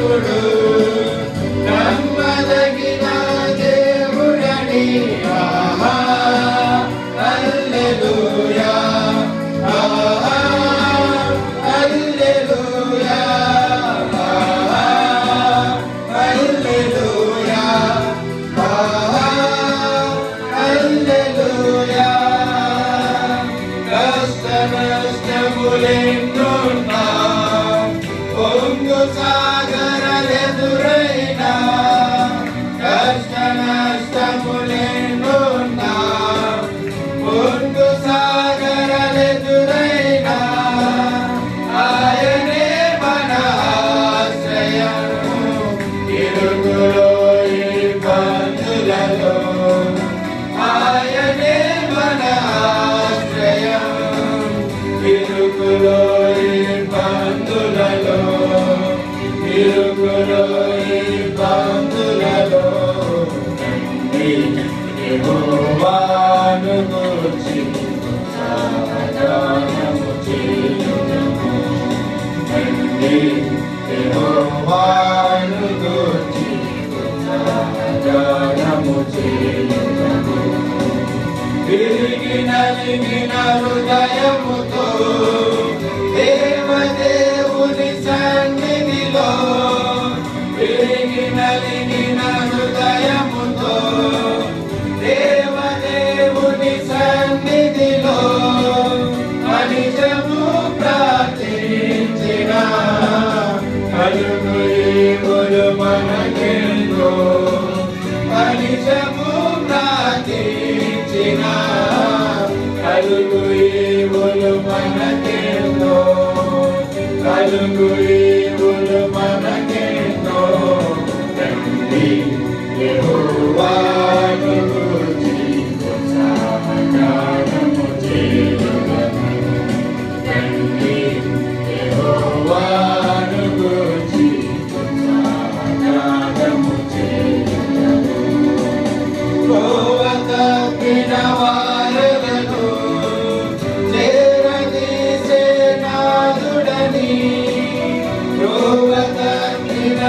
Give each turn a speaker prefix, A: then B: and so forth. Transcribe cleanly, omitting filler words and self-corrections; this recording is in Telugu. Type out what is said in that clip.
A: రక్షకుడు నమ్మదగిన దేవుడని ఆహా హల్లెలూయా ఆహా హల్లెలూయా ఆహా హల్లెలూయా ఆహా హల్లెలూయా కష్ట నష్టములెన్నున్నా పొంగు సాగరలెదురైనా కష్ట నష్టములెన్నున్నా పొంగు సాగరలెదురైనా ఆయనే మన ఆశ్రయము ఇరుగులో ఇబ్బందులలో ఆయనే మన ఆశ్రయం ఇరుగులో ఇబ్బందులలో ఇరుగులో ఇబ్బందులలో యెహోవాను గూర్చి సమాధానము చేయుదము యెహోవాను గూర్చి సమాధానము చేయుదము విరిగి నలిగిన హృదయముతో దేవదేవుని సన్నిధిలో విరిగి నలిగిన హృదయముతో దేవదేవుని సన్నిధిలో మనిషము ప్రార్థించిన కలుగు ఈవులు మనకెందో మనిషము ప్రార్థించిన కలుగు ఈవులు మనకెందో కలుగు ఈవులు మనకెందో తండ్రి యెహోవాను గూర్చి సమాధానము చేయుదము తండ్రి యెహోవాను గూర్చి సమాధానము చేయుదము త్రోవ తప్పిన వారలను చేరదీసే నాదుడని త్రోవ తప్పిన